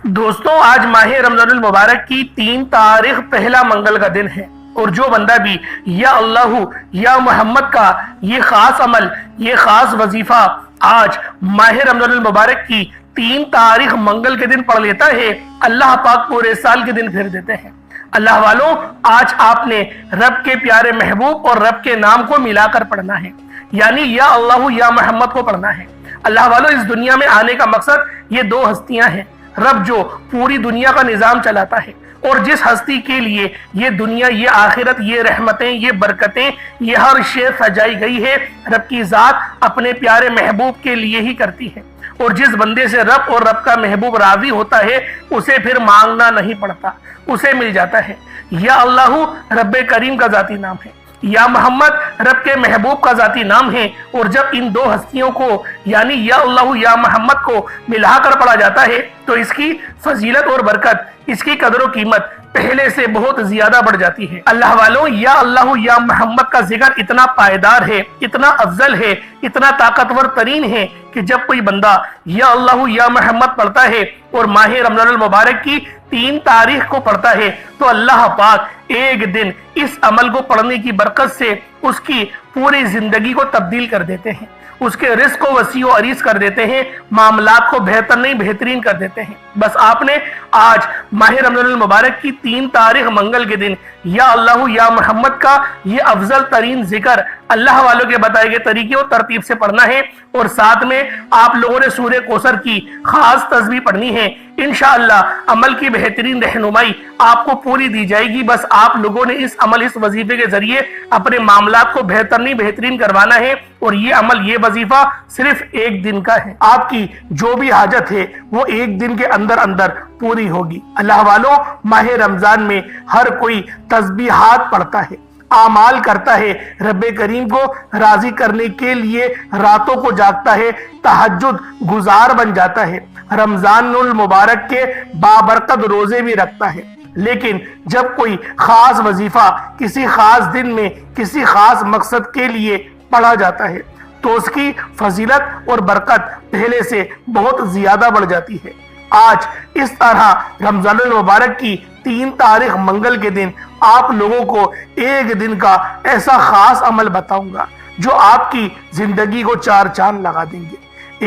دوستوں، آج ماہ رمضان المبارک کی 3 تاریخ پہلا منگل کا دن ہے، اور جو بندہ بھی یا اللہ یا محمد کا یہ خاص عمل، یہ خاص وظیفہ آج ماہ رمضان المبارک کی 3 تاریخ منگل کے دن پڑھ لیتا ہے، اللہ پاک پورے سال کے دن پھر دیتے ہیں۔ اللہ والوں، آج آپ نے رب کے پیارے محبوب اور رب کے نام کو ملا کر پڑھنا ہے، یعنی یا اللہ یا محمد کو پڑھنا ہے۔ اللہ والوں، اس دنیا میں آنے کا مقصد یہ 2 ہستیاں ہیں۔ رب جو پوری دنیا کا نظام چلاتا ہے، اور جس ہستی کے لیے یہ دنیا، یہ آخرت، یہ رحمتیں، یہ برکتیں، یہ ہر شے سجائی گئی ہے، رب کی ذات اپنے پیارے محبوب کے لیے ہی کرتی ہے۔ اور جس بندے سے رب اور رب کا محبوب راضی ہوتا ہے، اسے پھر مانگنا نہیں پڑتا، اسے مل جاتا ہے۔ یا اللہ رب کریم کا ذاتی نام ہے، یا محمد رب کے محبوب کا ذاتی نام ہے، اور جب ان 2 ہستیوں کو یعنی یا اللہ یا محمد کو ملا کر پڑھا جاتا ہے تو اس کی فضیلت اور برکت، اس کی قدر و قیمت پہلے سے بہت زیادہ بڑھ جاتی ہے۔ اللہ والوں، یا اللہ یا محمد کا ذکر اتنا پائیدار ہے، اتنا افضل ہے، اتنا طاقتور ترین ہے کہ جب کوئی بندہ یا اللہ یا محمد پڑھتا ہے اور ماہ رمضان المبارک کی 3 تاریخ کو پڑھتا ہے تو اللہ پاک ایک دن اس عمل کو پڑھنے کی برکت سے اس کی پوری زندگی کو تبدیل کر دیتے ہیں، اس کے رزق کو وسیع و عریض کر دیتے ہیں، معاملات کو بہتر نہیں بہترین کر دیتے ہیں۔ بس آپ نے آج ماہ رمضان المبارک کی 3 تاریخ منگل کے دن یا اللہ یا محمد کا یہ افضل ترین ذکر اللہ والوں کے بتائے گئے طریقے اور ترتیب سے پڑھنا ہے، اور ساتھ میں آپ لوگوں نے سورہ کوثر کی خاص تسبیح پڑھنی ہے۔ انشاءاللہ عمل کی بہترین رہنمائی آپ کو پوری دی جائے گی۔ بس آپ لوگوں نے اس عمل، اس وظیفے کے ذریعے اپنے معاملات کو بہتر نہیں بہترین کروانا ہے، اور یہ عمل، یہ وظیفہ صرف 1 دن کا ہے۔ آپ کی جو بھی حاجت ہے وہ 1 دن کے اندر پوری ہوگی۔ اللہ والوں، ماہ رمضان میں ہر کوئی تسبیحات پڑھتا ہے، اعمال کرتا ہے، رب کریم کو راضی کرنے کے لیے راتوں کو جاگتا ہے، تہجد گزار بن جاتا ہے، رمضان المبارک کے بابرکت روزے بھی رکھتا ہے۔ لیکن جب کوئی خاص وظیفہ کسی خاص دن میں کسی خاص مقصد کے لیے پڑھا جاتا ہے تو اس کی فضیلت اور برکت پہلے سے بہت زیادہ بڑھ جاتی ہے۔ آج اس طرح رمضان المبارک کی 3 تاریخ منگل کے دن آپ لوگوں کو 1 دن کا ایسا خاص عمل بتاؤں گا جو آپ کی زندگی کو 4 چاند لگا دیں گے۔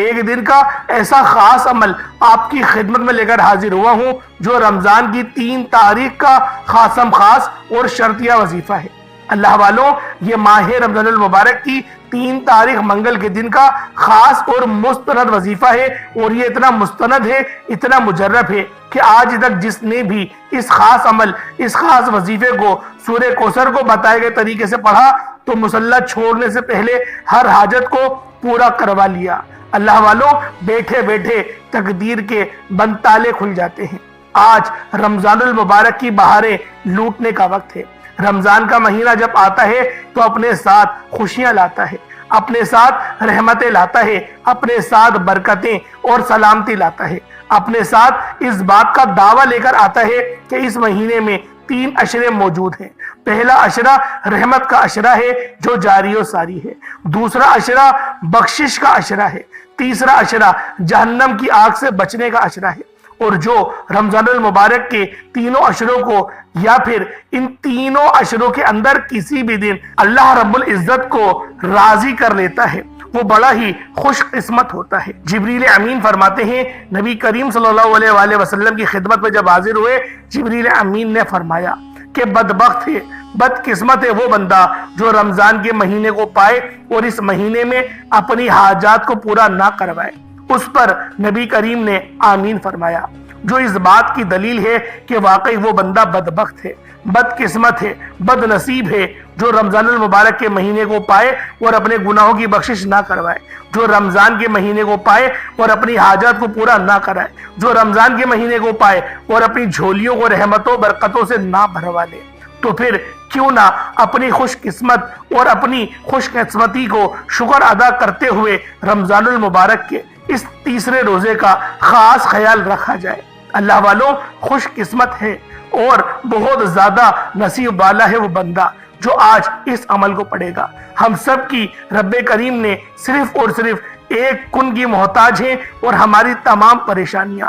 1 دن کا ایسا خاص عمل آپ کی خدمت میں لے کر حاضر ہوا ہوں جو رمضان کی 3 تاریخ کا خاصم خاص اور شرطیہ وظیفہ ہے۔ اللہ والوں، یہ ماہ رمضان المبارک کی 3 تاریخ منگل کے دن کا خاص اور مستند وظیفہ ہے، اور یہ اتنا مستند ہے، اتنا مجرب ہے کہ آج تک جس نے بھی اس خاص عمل، اس خاص وظیفے کو سورہ کوثر کو بتائے گئے طریقے سے پڑھا تو مصلی چھوڑنے سے پہلے ہر حاجت کو پورا کروا لیا۔ اللہ والوں، بیٹھے بیٹھے تقدیر کے بند تالے کھل جاتے ہیں۔ آج رمضان المبارک کی بہاریں لوٹنے کا وقت ہے۔ رمضان کا مہینہ جب آتا ہے تو اپنے ساتھ خوشیاں لاتا ہے، اپنے ساتھ رحمتیں لاتا ہے، اپنے ساتھ برکتیں اور سلامتی لاتا ہے، اپنے ساتھ اس بات کا دعویٰ لے کر آتا ہے کہ اس مہینے میں 3 عشرے موجود ہیں۔ پہلا عشرہ رحمت کا عشرہ ہے جو جاری و ساری ہے، دوسرا عشرہ بخشش کا عشرہ ہے، تیسرا عشرہ جہنم کی آگ سے بچنے کا عشرہ ہے۔ اور جو رمضان المبارک کے 3 عشروں کو یا پھر ان 3 عشروں کے اندر کسی بھی دن اللہ رب العزت کو راضی کر لیتا ہے وہ بڑا ہی خوش قسمت ہوتا ہے۔ جبریل امین فرماتے ہیں، نبی کریم صلی اللہ علیہ وآلہ وسلم کی خدمت میں جب حاضر ہوئے، جبریل امین نے فرمایا کہ بدبخت ہے، بدقسمت ہے وہ بندہ جو رمضان کے مہینے کو پائے اور اس مہینے میں اپنی حاجات کو پورا نہ کروائے۔ اس پر نبی کریم نے آمین فرمایا، جو اس بات کی دلیل ہے کہ واقعی وہ بندہ بدبخت ہے، بدقسمت ہے، بد نصیب ہے جو رمضان المبارک کے مہینے کو پائے اور اپنے گناہوں کی بخشش نہ کروائے، جو رمضان کے مہینے کو پائے اور اپنی حاجات کو پورا نہ کرائے، جو رمضان کے مہینے کو پائے اور اپنی جھولیوں کو رحمتوں برکتوں سے نہ بھروا لے۔ تو پھر کیوں نہ اپنی خوش قسمت اور اپنی خوش قسمتی کو شکر ادا کرتے ہوئے رمضان المبارک کے اس 3 روزے کا خاص خیال رکھا جائے۔ اللہ والوں، خوش قسمت ہے اور بہت زیادہ نصیب والا ہے وہ بندہ جو آج اس عمل کو پڑھے گا۔ ہم سب کی رب کریم نے صرف اور صرف ایک کن کی محتاج ہیں اور ہماری تمام پریشانیاں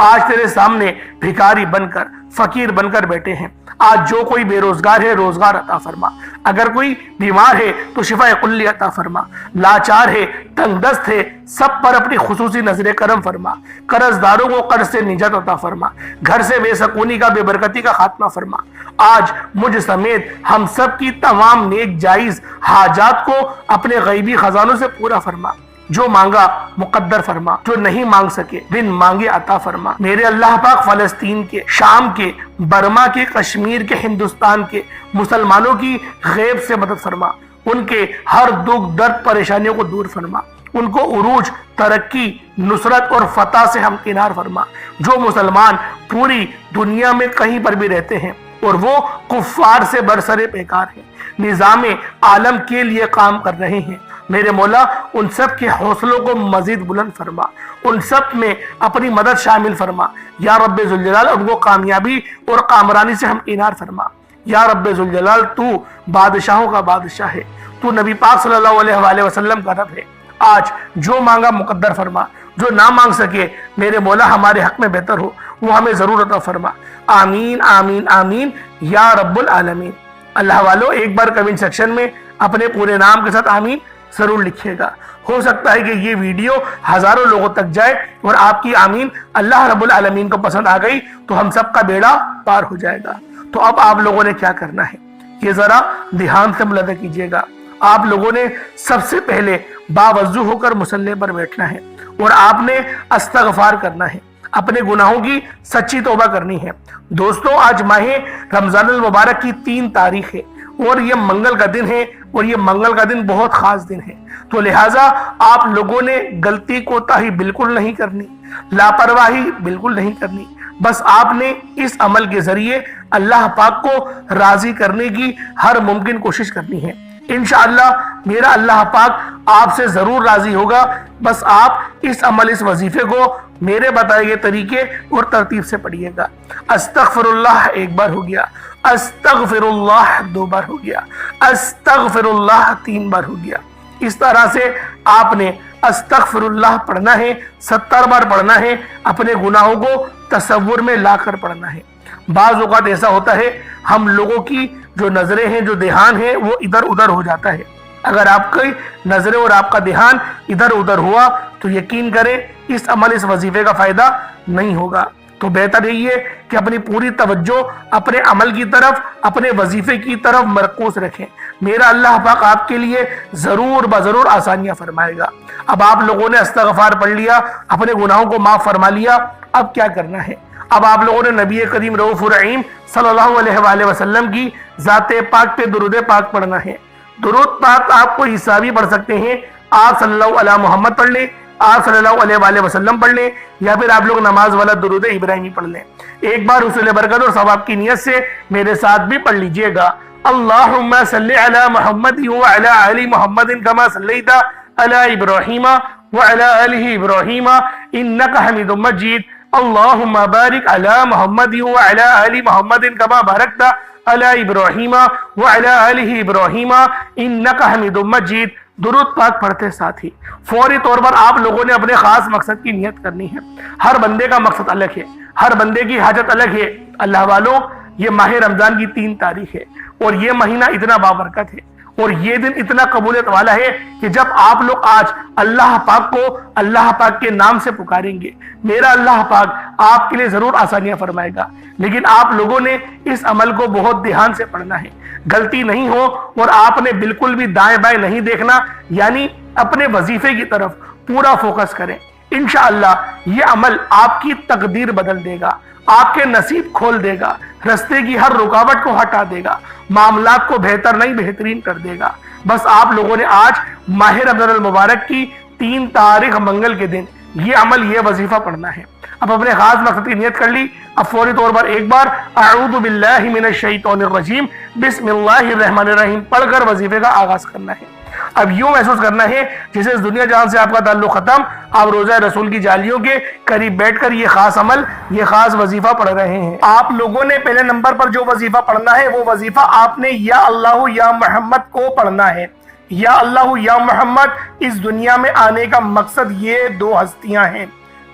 آج تیرے سامنے بھکاری بن کر فقیر بن کر بیٹھے ہیں۔ آج جو کوئی بے روزگار ہے روزگار عطا فرما، اگر کوئی بیمار ہے تو شفا کلی عطا فرما، لاچار ہے تنگ دست ہے سب پر اپنی خصوصی نظر کرم فرما، قرض داروں کو قرض سے نجات عطا فرما، گھر سے بے سکونی کا بے برکتی کا خاتمہ فرما۔ آج مجھ سمیت ہم سب کی تمام نیک جائز حاجات کو اپنے غیبی خزانوں سے پورا فرما، جو مانگا مقدر فرما، جو نہیں مانگ سکے بن مانگے عطا فرما۔ میرے اللہ پاک فلسطین کے، شام کے، برما کے، کشمیر کے، ہندوستان کے مسلمانوں کی غیب سے مدد فرما، ان کے ہر دکھ درد پریشانیوں کو دور فرما، ان کو عروج، ترقی، نصرت اور فتح سے ہمکنار فرما۔ جو مسلمان پوری دنیا میں کہیں پر بھی رہتے ہیں اور وہ کفار سے برسر پیکار ہیں، نظام عالم کے لیے کام کر رہے ہیں، میرے مولا ان سب کے حوصلوں کو مزید بلند فرما، ان سب میں اپنی مدد شامل فرما یا رب ذوالجلال، ان کو کامیابی اور کامرانی سے ہمکنار فرما یا رب ذوالجلال۔ تو بادشاہوں کا بادشاہ ہے، تو نبی پاک صلی اللہ علیہ وآلہ وسلم کا رب ہے۔ آج جو مانگا مقدر فرما، جو نہ مانگ سکے میرے مولا ہمارے حق میں بہتر ہو وہ ہمیں ضرور عطا فرما، آمین آمین آمین یا رب العالمین۔ اللہ والو ایک بار کمنٹ سیکشن میں اپنے پورے نام کے ساتھ آمین ضرور لکھیے گا، ہو سکتا ہے کہ یہ ویڈیو ہزاروں لوگوں تک جائے اور آپ کی آمین اللہ رب العالمین کو پسند آ گئی تو ہم سب کا بیڑا پار ہو جائے گا۔ تو اب آپ لوگوں نے کیا کرنا ہے یہ ذرا دھیان سے ملاحظہ کیجیے گا۔ آپ لوگوں نے سب سے پہلے باوضو ہو کر مصلی پر بیٹھنا ہے اور آپ نے استغفار کرنا ہے، اپنے گناہوں کی سچی توبہ کرنی ہے۔ دوستوں آج ماہ رمضان المبارک کی 3 تاریخ ہے اور یہ منگل کا دن ہے اور یہ منگل کا دن بہت خاص دن ہے، تو لہٰذا آپ لوگوں نے غلطی کوتاہی بالکل نہیں کرنی، لاپرواہی بالکل نہیں کرنی، بس آپ نے اس عمل کے ذریعے اللہ پاک کو راضی کرنے کی ہر ممکن کوشش کرنی ہے۔ انشاءاللہ میرا اللہ پاک آپ سے ضرور راضی ہوگا، بس آپ اس عمل اس وظیفے کو میرے بتائے گئے طریقے اور ترتیب سے پڑھیے گا۔ استغفر اللہ 1 بار ہو گیا، استغفر اللہ 2 بار ہو گیا، استغفر اللہ 3 بار ہو گیا۔ اس طرح سے آپ نے استغفر اللہ پڑھنا ہے، 70 بار پڑھنا ہے، اپنے گناہوں کو تصور میں لا کر پڑھنا ہے۔ بعض اوقات ایسا ہوتا ہے ہم لوگوں کی جو نظریں ہیں، جو دھیان ہے وہ ادھر ادھر ہو جاتا ہے۔ اگر آپ کی نظریں اور آپ کا دھیان ادھر ادھر ہوا تو یقین کریں اس عمل اس وظیفے کا فائدہ نہیں ہوگا۔ تو بہتر یہی ہے کہ اپنی پوری توجہ اپنے عمل کی طرف، اپنے وظیفے کی طرف مرکوز رکھیں، میرا اللہ پاک آپ کے لیے ضرور بضرور آسانیاں فرمائے گا۔ اب آپ لوگوں نے استغفار پڑھ لیا، اپنے گناہوں کو معاف فرما لیا، اب کیا کرنا ہے؟ اب آپ لوگوں نے نبی کریم رؤوف الرحیم صلی اللہ علیہ وآلہ وسلم کی ذات پاک پہ درود پاک پڑھنا ہے۔ درود پاک آپ کو حسابی پڑھ سکتے ہیں، آپ صلی اللہ علیہ محمد پڑھ لیں، آپ صلی اللہ علیہ وآلہ وسلم پڑھ لیں، یا پھر آپ لوگ نماز والا درود ابراہیمی پڑھ لیں۔ ایک بار حصول برکت اور ثواب کی نیت سے میرے ساتھ بھی پڑھ لیجئے گا۔ اللہم صلی علی محمد وعلی آل محمد کما صلیت علی ابراہیم وعلی آل ابراہیم انک حمید مجید۔ اللہم بارک علی محمد وعلی آل محمد کما بارکت علی ابراہیم وعلی آل ابراہیم انک حمید مجید۔ درود پاک پڑھتے ساتھ ہی فوری طور پر آپ لوگوں نے اپنے خاص مقصد کی نیت کرنی ہے۔ ہر بندے کا مقصد الگ ہے، ہر بندے کی حاجت الگ ہے۔ اللہ والوں یہ ماہ رمضان کی 3 تاریخ ہے اور یہ مہینہ اتنا بابرکت ہے اور یہ دن اتنا قبولیت والا ہے کہ جب آپ لوگ آج اللہ پاک کو اللہ پاک کے نام سے پکاریں گے، میرا اللہ پاک آپ کے لیے ضرور آسانیاں فرمائے گا۔ لیکن آپ لوگوں نے اس عمل کو بہت دھیان سے پڑھنا ہے، غلطی نہیں ہو اور آپ نے بالکل بھی دائیں بائیں نہیں دیکھنا، یعنی اپنے وظیفے کی طرف پورا فوکس کریں۔ انشاءاللہ یہ عمل آپ کی تقدیر بدل دے گا، آپ کے نصیب کھول دے گا، رستے کی ہر رکاوٹ کو ہٹا دے گا، معاملات کو بہتر نہیں بہترین کر دے گا۔ بس آپ لوگوں نے آج ماہ رمضان المبارک کی 3 تاریخ منگل کے دن یہ عمل یہ وظیفہ پڑھنا ہے۔ اب اپنے خاص مقصد کی نیت کر لی، اب فوری طور پر ایک بار اعوذ باللہ من الشیطان الرجیم بسم اللہ الرحمن الرحیم پڑھ کر وظیفے کا آغاز کرنا ہے۔ اب یوں محسوس کرنا ہے جسے اس دنیا جہاں سے آپ کا تعلق ختم، آپ روزہ رسول کی جالیوں کے قریب بیٹھ کر یہ خاص عمل، یہ خاص وظیفہ پڑھ رہے ہیں۔ آپ لوگوں نے پہلے نمبر پر جو وظیفہ پڑھنا ہے وہ وظیفہ آپ نے یا اللہ یا محمد کو پڑھنا ہے۔ یا اللہ یا محمد اس دنیا میں آنے کا مقصد یہ 2 ہستیاں ہیں،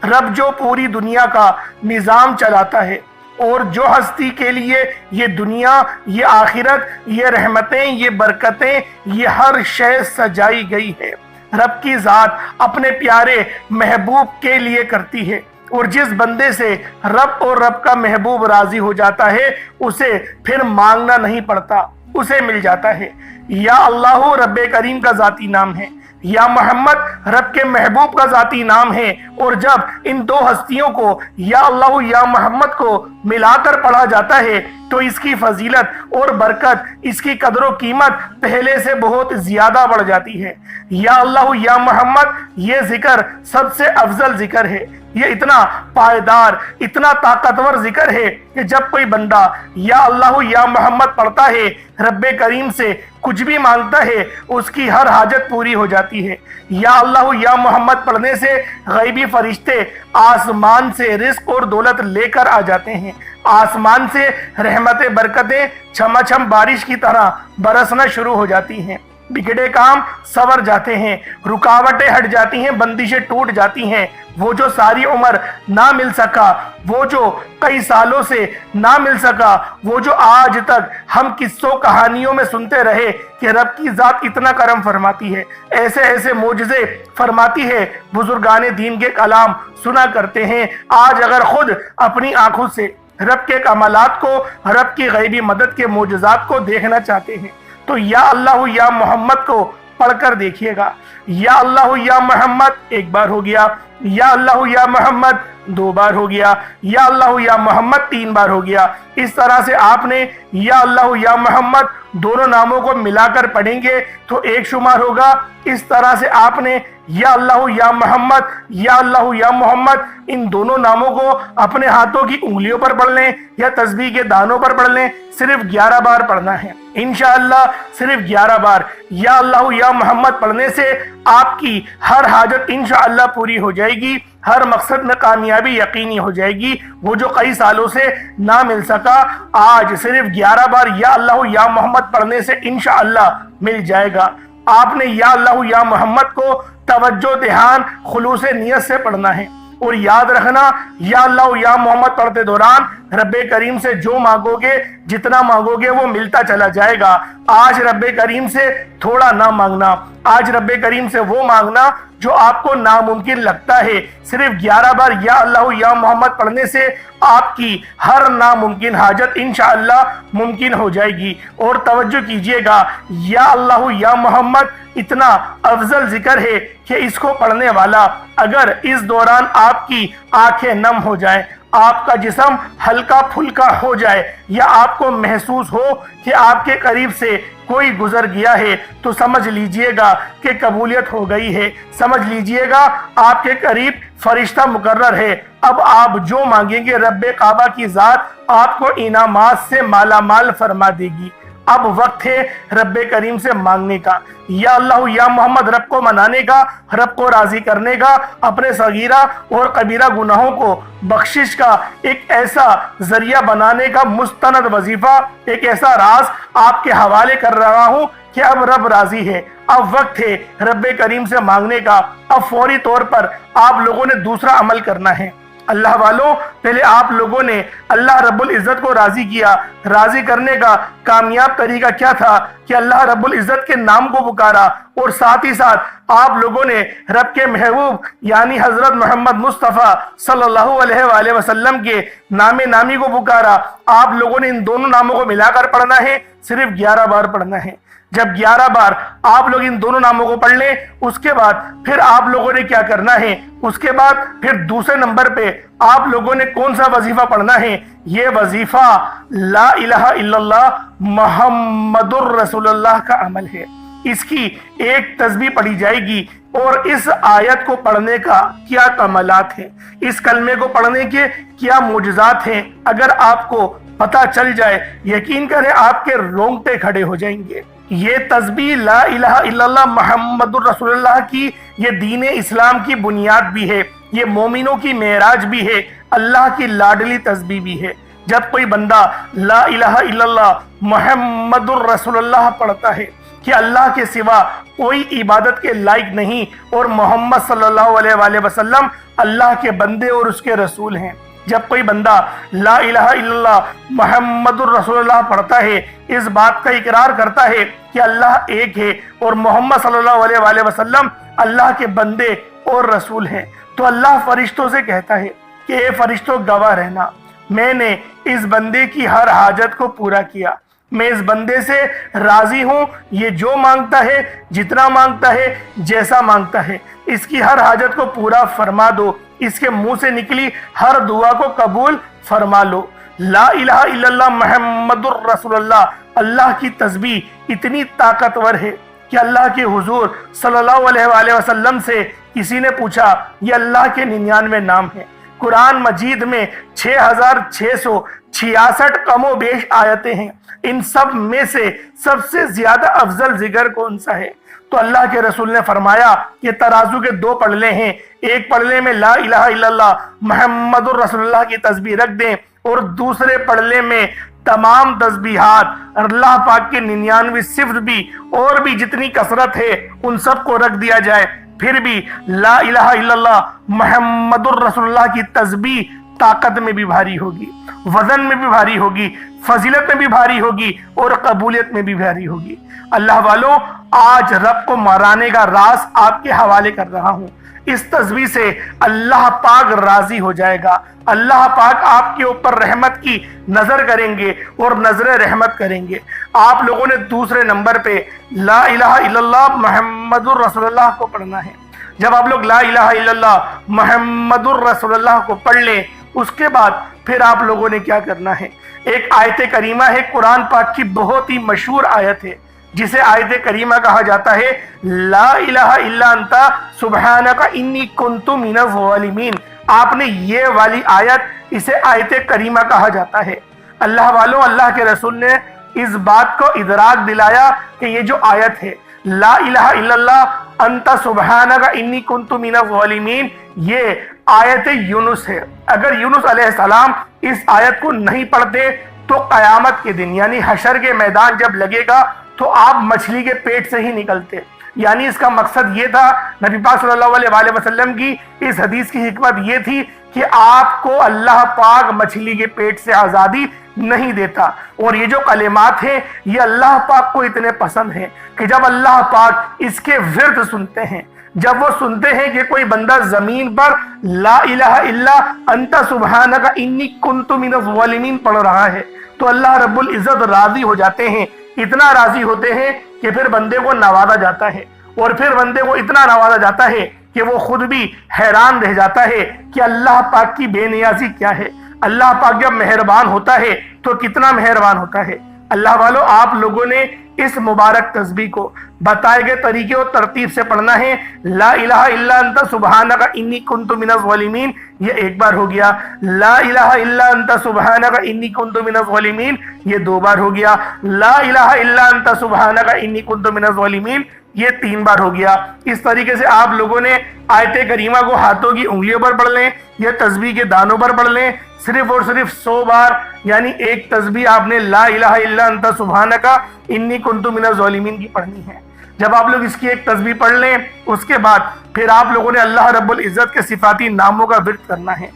رب جو پوری دنیا کا نظام چلاتا ہے اور جو ہستی کے لیے یہ دنیا، یہ آخرت، یہ رحمتیں، یہ برکتیں، یہ ہر شے سجائی گئی ہے، رب کی ذات اپنے پیارے محبوب کے لیے کرتی ہے، اور جس بندے سے رب اور رب کا محبوب راضی ہو جاتا ہے اسے پھر مانگنا نہیں پڑتا، اسے مل جاتا ہے۔ یا اللہ رب کریم کا ذاتی نام ہے، یا محمد رب کے محبوب کا ذاتی نام ہے، اور جب ان دو ہستیوں کو یا اللہ یا محمد کو ملا کر پڑھا جاتا ہے تو اس کی فضیلت اور برکت، اس کی قدر و قیمت پہلے سے بہت زیادہ بڑھ جاتی ہے۔ یا اللہ یا محمد یہ ذکر سب سے افضل ذکر ہے، یہ اتنا پائیدار، اتنا طاقتور ذکر ہے کہ جب کوئی بندہ یا اللہ یا محمد پڑھتا ہے، رب کریم سے کچھ بھی مانگتا ہے، اس کی ہر حاجت پوری ہو جاتی ہے۔ یا اللہ یا محمد پڑھنے سے غیبی فرشتے آسمان سے رزق اور دولت لے کر آ جاتے ہیں، آسمان سے رحمت برکتیں چھما چھم بارش کی طرح برسنا شروع ہو جاتی ہیں، بگڑے کام سور جاتے ہیں، رکاوٹیں ہٹ جاتی ہیں، بندشیں ٹوٹ جاتی ہیں۔ وہ جو ساری عمر نہ مل سکا، وہ جو کئی سالوں سے نہ مل سکا، وہ جو آج تک ہم قصوں کہانیوں میں سنتے رہے کہ رب کی ذات اتنا کرم فرماتی ہے، ایسے ایسے معجزے فرماتی ہے، بزرگان دین کے کلام سنا کرتے ہیں، آج اگر خود اپنی آنکھوں سے رب کے کمالات کو، رب کی غیبی مدد کے معجزات کو دیکھنا چاہتے ہیں تو یا اللہ یا محمد کو پڑھ کر دیکھیے گا۔ یا اللہ یا محمد ایک بار ہو گیا، یا اللہ یا محمد دو بار ہو گیا، یا اللہ یا محمد تین بار ہو گیا۔ اس طرح سے آپ نے یا اللہ یا محمد دونوں ناموں کو ملا کر پڑھیں گے تو ایک شمار ہوگا۔ اس طرح سے آپ نے یا اللہ یا محمد، یا اللہ یا محمد ان دونوں ناموں کو اپنے ہاتھوں کی انگلیوں پر پڑھ لیں یا تسبیح کے دانوں پر پڑھ لیں، صرف 11 بار پڑھنا ہے انشاءاللہ، صرف 11 بار یا اللہ یا محمد پڑھنے سے آپ کی ہر حاجت انشاءاللہ پوری ہو جائے گی، ہر مقصد میں کامیابی یقینی ہو جائے گی۔ وہ جو کئی سالوں سے نہ مل سکا، آج صرف 11 بار یا اللہ یا محمد پڑھنے سے انشاءاللہ مل جائے گا۔ آپ نے یا اللہ یا محمد کو توجہ، دھیان، خلوص نیت سے پڑھنا ہے، اور یاد رکھنا یا اللہ یا محمد پڑھتے دوران رب کریم سے جو مانگو گے، جتنا مانگو گے وہ ملتا چلا جائے گا۔ آج رب کریم سے تھوڑا نہ مانگنا، آج رب کریم سے وہ مانگنا جو آپ کو ناممکن لگتا ہے۔ صرف 11 بار یا اللہ یا محمد پڑھنے سے آپ کی ہر ناممکن حاجت انشاءاللہ ممکن ہو جائے گی۔ اور توجہ کیجئے گا، یا اللہ یا محمد اتنا افضل ذکر ہے کہ اس کو پڑھنے والا اگر اس دوران آپ کی آنکھیں نم ہو جائیں، آپ کا جسم ہلکا پھلکا ہو جائے، یا آپ کو محسوس ہو کہ آپ کے قریب سے کوئی گزر گیا ہے، تو سمجھ لیجئے گا کہ قبولیت ہو گئی ہے، سمجھ لیجئے گا آپ کے قریب فرشتہ مقرر ہے۔ اب آپ جو مانگیں گے رب کعبہ کی ذات آپ کو انعامات سے مالا مال فرما دے گی۔ اب وقت ہے رب کریم سے مانگنے کا، یا اللہ یا محمد رب کو منانے کا، رب کو راضی کرنے کا، اپنے صغیرہ اور کبیرہ گناہوں کو بخشش کا ایک ایسا ذریعہ بنانے کا مستند وظیفہ، ایک ایسا راز آپ کے حوالے کر رہا ہوں کہ اب رب راضی ہے۔ اب وقت ہے رب کریم سے مانگنے کا۔ اب فوری طور پر آپ لوگوں نے دوسرا عمل کرنا ہے۔ اللہ والوں، پہلے آپ لوگوں نے اللہ رب العزت کو راضی کیا۔ راضی کرنے کا کامیاب طریقہ کیا تھا کہ اللہ رب العزت کے نام کو پکارا، اور ساتھ ہی ساتھ آپ لوگوں نے رب کے محبوب یعنی حضرت محمد مصطفیٰ صلی اللہ علیہ وآلہ وسلم کے نام نامی کو پکارا۔ آپ لوگوں نے ان دونوں ناموں کو ملا کر پڑھنا ہے، صرف 11 بار پڑھنا ہے۔ جب 11 بار آپ لوگ ان دونوں ناموں کو پڑھ لیں، اس کے بعد پھر آپ لوگوں نے کیا کرنا ہے، اس کے بعد پھر دوسرے نمبر پہ آپ لوگوں نے کون سا وظیفہ پڑھنا ہے؟ یہ وظیفہ لا الہ الا اللہ محمد الرسول اللہ کا عمل ہے۔ اس کی ایک تسبیح پڑھی جائے گی، اور اس آیت کو پڑھنے کا کیا کمالات ہیں، اس کلمے کو پڑھنے کے کیا معجزات ہیں، اگر آپ کو پتہ چل جائے، یقین کریں آپ کے رونگٹے کھڑے ہو جائیں گے۔ یہ تسبیح لا الہ الا اللہ محمد الرسول اللہ کی یہ دین اسلام کی بنیاد بھی ہے، یہ مومنوں کی معراج بھی ہے، اللہ کی لاڈلی تسبیح بھی ہے۔ جب کوئی بندہ لا الہ الا اللہ محمد الرسول اللہ پڑھتا ہے، کہ اللہ کے سوا کوئی عبادت کے لائق نہیں اور محمد صلی اللہ علیہ وآلہ وسلم اللہ کے بندے اور اس کے رسول ہیں۔ جب کوئی بندہ لا الہ الا اللہ محمد الرسول اللہ پڑھتا ہے، اس بات کا اقرار کرتا ہے کہ اللہ ایک ہے اور محمد صلی اللہ علیہ وآلہ وسلم اللہ کے بندے اور رسول ہیں، تو اللہ فرشتوں سے کہتا ہے کہ اے فرشتوں گواہ رہنا، میں نے اس بندے کی ہر حاجت کو پورا کیا، میں اس بندے سے راضی ہوں، یہ جو مانگتا ہے، جتنا مانگتا ہے، جیسا مانگتا ہے، اس کی ہر حاجت کو پورا فرما دو، اس کے منہ سے نکلی ہر دعا کو قبول فرما لو۔ لا الہ الا اللہ محمد الرسول اللہ، اللہ کی تسبیح اتنی طاقتور ہے کہ اللہ کے حضور صلی اللہ علیہ وآلہ وسلم سے کسی نے پوچھا، یہ اللہ کے 99 نام ہیں، قرآن مجید میں 6666 کم و بیش آیتیں ہیں، ان سب میں سے سب سے زیادہ افضل ذکر کون سا ہے؟ تو اللہ کے رسول نے فرمایا کہ ترازو کے 2 پلڑے ہیں، ایک پلڑے میں لا الہ الا اللہ محمد الرسول اللہ کی تسبیح رکھ دیں اور دوسرے پلڑے میں تمام تسبیحات اللہ پاک کے 99 صفت بھی اور بھی جتنی کثرت ہے ان سب کو رکھ دیا جائے، پھر بھی لا الہ الا اللہ محمد الرسول اللہ کی تسبیح طاقت میں بھی بھاری ہوگی، وزن میں بھی بھاری ہوگی، فضیلت میں بھی بھاری ہوگی اور قبولیت میں بھی بھاری ہوگی۔ اللہ والوں، آج رب کو مرانے کا راز آپ کے حوالے کر رہا ہوں۔ اس تسبیح سے اللہ پاک راضی ہو جائے گا، اللہ پاک آپ کے اوپر رحمت کی نظر کریں گے اور نظر رحمت کریں گے۔ آپ لوگوں نے دوسرے نمبر پہ لا الہ الا اللہ محمد الرسول اللہ کو پڑھنا ہے۔ جب آپ لوگ لا الہ الا اللہ محمد الرسول اللہ کو پڑھ لیں، اس کے بعد پھر آپ لوگوں نے کیا کرنا ہے؟ ایک آیت کریمہ ہے، قرآن پاک کی بہت ہی مشہور آیت ہے جسے آیت کریمہ کہا جاتا ہے، لا الہ الا انت سبحانک انی کنت من الظالمین۔ آپ نے یہ والی آیت، اسے آیت کریمہ کہا جاتا ہے۔ اللہ والوں، اللہ کے رسول نے اس بات کو ادراک دلایا کہ یہ جو آیت ہے لا الہ الا اللہ انت سبحانک انی کنت من الظالمین، یہ آیت یونس ہے۔ اگر یونس علیہ السلام اس آیت کو نہیں پڑھتے تو قیامت کے دن یعنی حشر کے میدان جب لگے گا تو آپ مچھلی کے پیٹ سے ہی نکلتے۔ یعنی اس کا مقصد یہ تھا، نبی پاک صلی اللہ علیہ وآلہ وسلم کی اس حدیث کی حکمت یہ تھی کہ آپ کو اللہ پاک مچھلی کے پیٹ سے آزادی نہیں دیتا۔ اور یہ جو کلمات ہیں یہ اللہ پاک کو اتنے پسند ہیں کہ جب اللہ پاک اس کے ورد سنتے ہیں، جب وہ سنتے ہیں کہ کوئی بندہ زمین پر لا الہ الا انت سبحانک انی کنت من الظالمین پڑھ رہا ہے، تو اللہ رب العزت راضی ہو جاتے ہیں، اتنا راضی ہوتے ہیں کہ پھر بندے کو نوازا جاتا ہے، اور پھر بندے کو اتنا نوازا جاتا ہے کہ وہ خود بھی حیران رہ جاتا ہے کہ اللہ پاک کی بے نیازی کیا ہے۔ اللہ پاک جب مہربان ہوتا ہے تو کتنا مہربان ہوتا ہے۔ اللہ والوں، آپ لوگوں نے اس مبارک تسبیح کو بتائے گئے طریقے اور ترتیب سے پڑھنا ہے۔ لا الہ الا انت سبحانک انی کنت من الظالمین، یہ ایک بار ہو گیا۔ لا الہ الا انت سبحانک انی کنت من الظالمین، یہ 2 بار ہو گیا۔ لا الہ الا انت سبحانک انی کنت من الظالمین، یہ 3 بار ہو گیا۔ اس طریقے سے آپ لوگوں نے آیت کریمہ کو ہاتھوں کی انگلیوں پر پڑھ لیں یا تسبیح کے دانوں پر پڑھ لیں، صرف اور صرف 100 بار، یعنی ایک تسبیح آپ نے لا الہ الا انت سبحانک انی کنت من الظالمین کی پڑھنی ہے۔ جب آپ لوگ اس کی ایک تسبیح پڑھ لیں، اس کے بعد پھر آپ لوگوں نے اللہ رب العزت کے صفاتی ناموں کا ورد کرنا ہے۔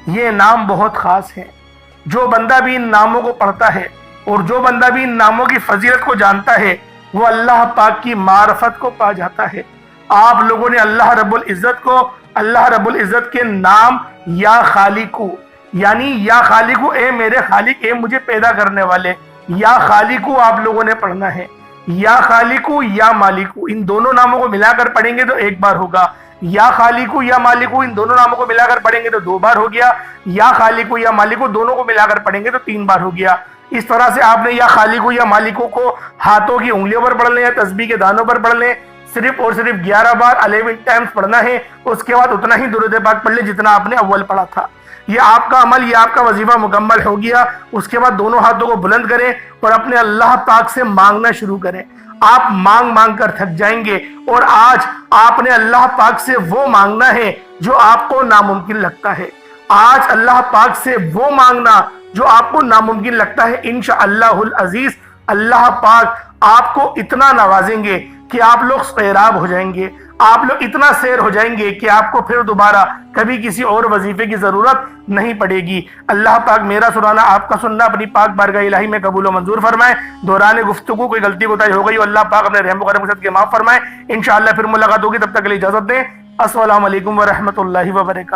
یہ نام بہت خاص ہیں، جو بندہ بھی ان ناموں کو پڑھتا ہے اور جو بندہ بھی ان ناموں کی فضیلت کو جانتا ہے وہ اللہ پاک کی معرفت کو پا جاتا ہے۔ آپ لوگوں نے اللہ رب العزت کو، اللہ رب العزت کے نام یا خالقو، یعنی یا خالقو اے میرے خالق، اے مجھے پیدا کرنے والے، یا خالقو آپ لوگوں نے پڑھنا ہے۔ یا خالقو یا مالکو، ان دونوں ناموں کو ملا کر پڑھیں گے تو 1 بار ہوگا۔ یا خالقو یا مالکو، ان دونوں ناموں کو ملا کر پڑھیں گے تو 2 بار ہو گیا۔ یا خالقو یا مالکو دونوں کو ملا کر پڑھیں گے تو 3 بار ہو گیا۔ اس طرح سے آپ نے یا خالقو یا مالکو کو ہاتھوں کی انگلیوں پر پڑھ لیں یا تسبیح کے دانوں پر پڑھ لیں، صرف اور صرف 11 بار 11 ٹائمز پڑھنا ہے۔ اس کے بعد اتنا ہی درود پاک پڑھ لیں جتنا آپ نے اول پڑھا تھا۔ یہ آپ کا عمل، یہ آپ کا وظیفہ مکمل ہو گیا۔ اس کے بعد دونوں ہاتھوں کو بلند کریں اور اپنے اللہ پاک سے مانگنا شروع کریں۔ آپ مانگ مانگ کر تھک جائیں گے، اور آج آپ نے اللہ پاک سے وہ مانگنا ہے جو آپ کو ناممکن لگتا ہے۔ آج اللہ پاک سے وہ مانگنا جو آپ کو ناممکن لگتا ہے، انشاءاللہ العزیز اللہ پاک آپ کو اتنا نوازیں گے کہ آپ لوگ سیراب ہو جائیں گے، آپ لوگ اتنا سیر ہو جائیں گے کہ آپ کو پھر دوبارہ کبھی کسی اور وظیفے کی ضرورت نہیں پڑے گی۔ اللہ پاک میرا سنانا، آپ کا سننا اپنی پاک بارگاہ الہی میں قبول و منظور فرمائے۔ دوران گفتگو کوئی غلطی کوتاہی ہو گئی ہو، اللہ پاک اپنے رحم و کرم کے ساتھ معاف فرمائے۔ انشاءاللہ پھر ملاقات ہوگی، تب تک کے لیے اجازت دیں۔ السلام علیکم ورحمۃ اللہ وبرکاتہ۔